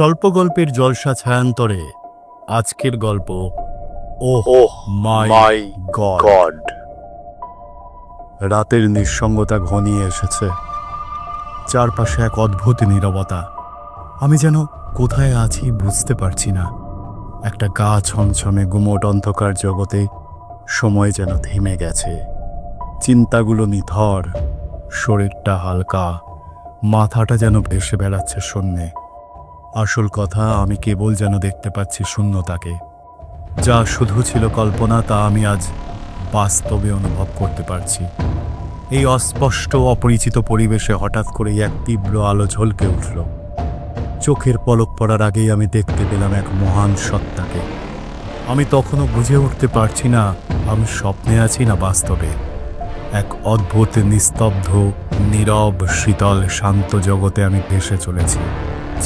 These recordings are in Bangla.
স্বল্প গল্পের জলসা ছায়ান্তরে আজকের গল্প ওহ মাই গড। রাতের নিঃসঙ্গতা ঘনিয়ে এসেছে। চারপাশে এক অদ্ভুত নীরবতা। আমি যেন কোথায় আছি বুঝতে পারছি না। একটা গা ছমছমে গুমোট অন্ধকার জগতে সময় যেন থেমে গেছে। চিন্তাগুলো নিথর, শরীরটা হালকা, মাথাটা যেন ভেসে বেড়াচ্ছে শূন্যে। আসল কথা, আমি কেবল যেন দেখতে পাচ্ছি শূন্যতাকে। যা শুধু ছিল কল্পনা, তা আমি আজ বাস্তবে অনুভব করতে পারছি। এই অস্পষ্ট অপরিচিত পরিবেশে হঠাৎ করেই এক তীব্র আলো ঝলকে উঠল। চোখের পলক পড়ার আগেই আমি দেখতে পেলাম এক মহান সত্তাকে। আমি তখনও বুঝে উঠতে পারছি না আমি স্বপ্নে আছি না বাস্তবে। এক অদ্ভুত নিস্তব্ধ, নীরব, শীতল, শান্ত জগতে আমি ভেসে চলেছি।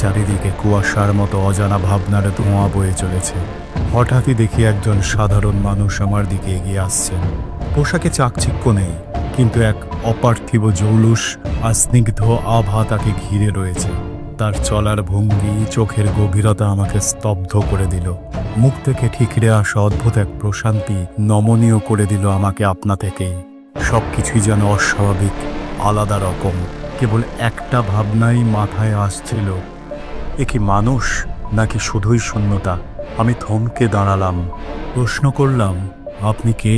চারিদিকে কুয়াশার মতো অজানা ভাবনার ধোঁয়া বয়ে চলেছে। হঠাৎই দেখি একজন সাধারণ মানুষ আমার দিকে এগিয়ে আসছেন। পোশাকে চাকচিক্য নেই, কিন্তু এক অপার্থিব জৌলুস আর স্নিগ্ধ আভা তাকে ঘিরে রয়েছে। তার চলার ভঙ্গি, চোখের গভীরতা আমাকে স্তব্ধ করে দিল। মুখ থেকে ঠিকরে আসা অদ্ভুত এক প্রশান্তি নমনীয় করে দিল আমাকে আপনা থেকেই। সবকিছুই যেন অস্বাভাবিক, আলাদা রকম। কেবল একটা ভাবনাই মাথায় আসছিল, এ কি মানুষ নাকি শুধুই শূন্যতা? আমি থমকে দাঁড়ালাম, প্রশ্ন করলাম, আপনি কে?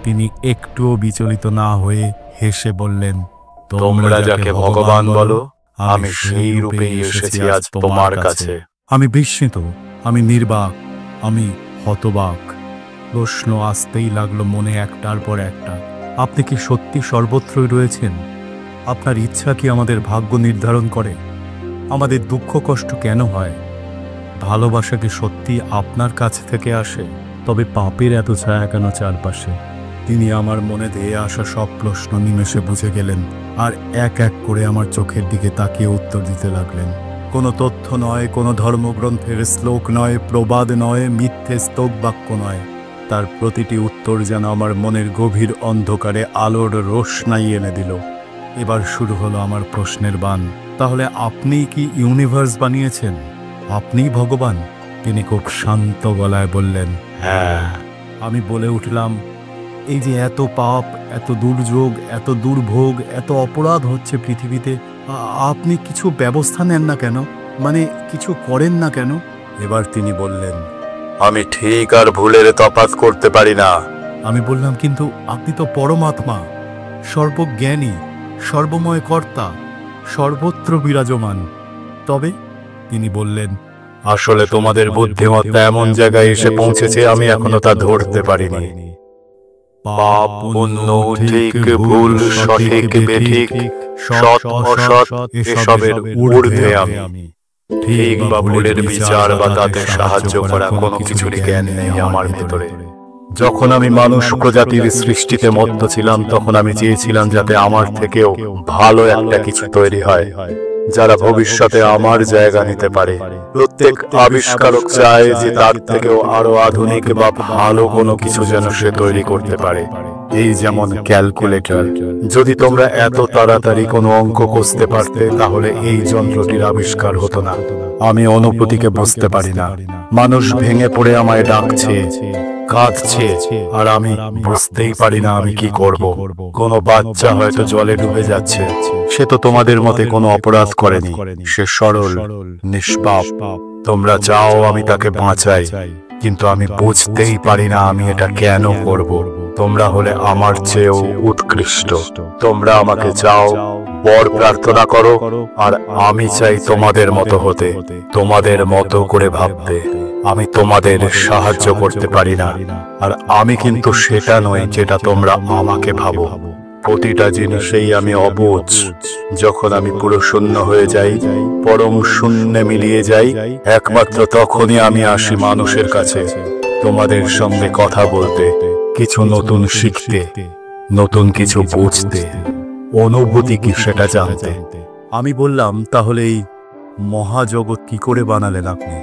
তিনি একটুও বিচলিত না হয়ে হেসে বললেন, তোমরা যাকে ভগবান বলো, আমি সেই রূপেই এসেছি আজ তোমার কাছে। আমি বিস্মিত, আমি নির্বাক, আমি হতবাক। প্রশ্ন আসতেই লাগলো মনে একটার পর একটা। আপনি কি সত্যি সর্বত্রই রয়েছেন? আপনার ইচ্ছা কি আমাদের ভাগ্য নির্ধারণ করে? আমাদের দুঃখ কষ্ট কেন হয়? ভালোবাসা কি সত্যি আপনার কাছ থেকে আসে? তবে পাপের এত ছায়া কেন চারপাশে? তিনি আমার মনে ধেয়ে আসা সব প্রশ্ন নিমেষে বুঝে গেলেন, আর এক এক করে আমার চোখের দিকে তাকিয়ে উত্তর দিতে লাগলেন। কোনো তথ্য নয়, কোনো ধর্মগ্রন্থের শ্লোক নয়, প্রবাদ নয়, মিথ্যে স্তব বাক্য নয়। তার প্রতিটি উত্তর যেন আমার মনের গভীর অন্ধকারে আলোর রোশনাই এনে দিল। এবার শুরু হলো আমার প্রশ্নের বান। তাহলে আপনি কি ইউনিভার্স বানিয়েছেন? আপনিই ভগবান? তিনি খুব শান্ত গলায় বললেন, হ্যাঁ। আমি বলে উঠলাম, এই যে এত পাপ, এত দুর্যোগ, এত দুর্ভোগ, এত অপরাধ হচ্ছে পৃথিবীতে, আপনি কিছু ব্যবস্থা নেন না কেন? মানে কিছু করেন না কেন? এবার তিনি বললেন, আমি ঠিক আর ভুলের তফাৎ করতে পারি না। আমি বললাম, কিন্তু আপনি তো পরমাত্মা, সর্বজ্ঞানী, সর্বময় কর্তা, সর্বত্র বিরাজমান। তবে? তিনি বললেন, আসলে তোমাদের বুদ্ধিমত্তা এমন জায়গায় এসে পৌঁছেছে আমি এখনো তা ধরতে পারিনি। পাপ, পুণ্য, ঠিক ভুল, সঠিক বেঠিক, সৎ অসৎ, এসবের ঊর্ধ্বে আমি। ঠিক বা ভুলের বিচার বা তাতে সাহায্য করা কোনো কিছুরই জ্ঞান নেই আমার ভেতরে। যখন আমি মানুষ প্রজাতির সৃষ্টিতে মত্ত ছিলাম, তখন আমি চেয়েছিলাম যাতে আমার থেকেও ভালো একটা কিছু তৈরি হয়, যারা ভবিষ্যতে আমার জায়গা নিতে পারে। প্রত্যেক আবিষ্কারক চায় যে তার থেকেও আরো আধুনিক বা ভালো কোনো কিছু যেন সে তৈরি করতে পারে। এই যেমন ক্যালকুলেটর। যদি তোমরা এত তাড়াতাড়ি কোনো অঙ্ক কষতে পারতে, তাহলে এই যন্ত্রটির আবিষ্কার হতো না। আমি অনুভূতিকে বুঝতে পারি না। মানুষ ভেঙে পড়ে আমায় ডাকছে, কাঁদছে, আর আমি বুঝতেই পারি না আমি কি করব। কোনো বাচ্চা হয়তো জলে ডুবে যাচ্ছে, সে তো তোমাদের মতে কোনো অপরাধ করেনি, সে সরল, নিষ্পাপ। তোমরা চাও আমি তাকে বাঁচাই, কিন্তু আমি বুঝতেই পারি না আমি এটা কেন করব। তোমরা হলে আমার চেয়েও উৎকৃষ্ট। তোমরা আমাকে চাও, বর প্রার্থনা করো, আর আমি চাই তোমাদের মতো হতে, তোমাদের মতো করে ভাবতে। আমি তোমাদের সাহায্য করতে পারি না, আর আমি কিন্তু সেটা নই যেটা তোমরা আমাকে ভাবো। প্রতিটা জিনিসেই আমি অবুঝ। যখন আমি পুরো শূন্য হয়ে যাই, পরম শূন্যে মিলিয়ে যাই, একমাত্র তখনই আমি আসি মানুষের কাছে, তোমাদের সঙ্গে কথা বলতে, কিছু নতুন শিখতে, নতুন কিছু বুঝতে, অনুভূতি কি সেটা জানতে। আমি বললাম, তাহলে এই মহাজগৎ কি করে বানালেন আপনি?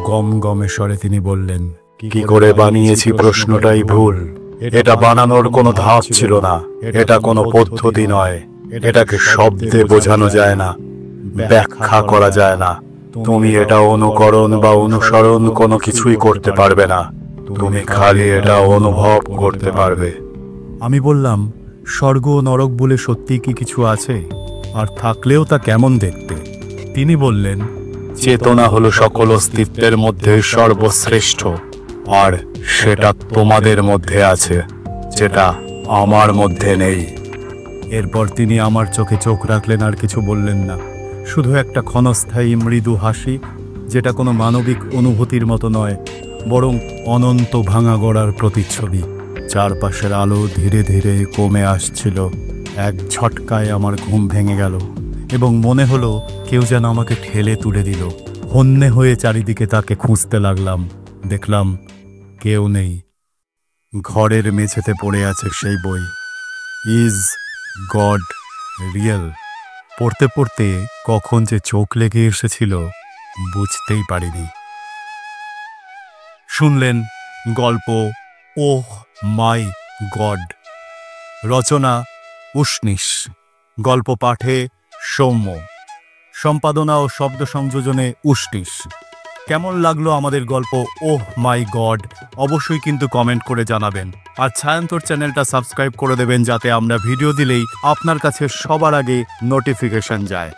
গমগমে স্বরে তিনি বললেন, কি করে বানিয়েছি প্রশ্নটাই ভুল। এটা বানানোর কোনো ধাপ ছিল না, এটা কোনো পদ্ধতি নয়, এটাকে শব্দে বোঝানো যায় না, ব্যাখ্যা করা যায় না। তুমি এটা অনুকরণ বা অনুসরণ কোনো কিছুই করতে পারবে না। তুমি খালি এটা অনুভব করতে পারবে। আমি বললাম, স্বর্গ ও নরক বলে সত্যি কি কিছু আছে? আর থাকলেও তা কেমন দেখতে? তিনি বললেন, চেতনা হলো সকল অস্তিত্বের মধ্যে সর্বশ্রেষ্ঠ, আর সেটা তোমাদের মধ্যে আছে, যেটা আমার মধ্যে নেই। এরপর তিনি আমার চোখে চোখ রাখলেন, আর কিছু বললেন না। শুধু একটা ক্ষণস্থায়ী মৃদু হাসি, যেটা কোনো মানবিক অনুভূতির মতো নয়, বরং অনন্ত ভাঙা গড়ার প্রতিচ্ছবি। চারপাশের আলো ধীরে ধীরে কমে আসছিল। এক ঝটকায় আমার ঘুম ভেঙে গেল এবং মনে হলো কেউ যেন আমাকে ঠেলে তুলে দিল। হন্যে হয়ে চারিদিকে তাকে খুঁজতে লাগলাম। দেখলাম কেউ নেই। ঘরের মেঝেতে পড়ে আছে সেই বই, ইজ গড রিয়েল। পড়তে পড়তে কখন যে চোখ লেগে এসেছিল বুঝতেই পারিনি। শুনলেন গল্প ওহ মাই গড। রচনা উষ্ণিস। গল্প পাঠে সৌম্য। সম্পাদনা ও শব্দ সংযোজনে উষ্ণিস। কেমন লাগলো আমাদের গল্প ওহ মাই গড? অবশ্যই কিন্তু কমেন্ট করে জানাবেন। আর ছায়ান্তর চ্যানেলটা সাবস্ক্রাইব করে দেবেন, যাতে আমরা ভিডিও দিলেই আপনার কাছে সবার আগে নোটিফিকেশন যায়।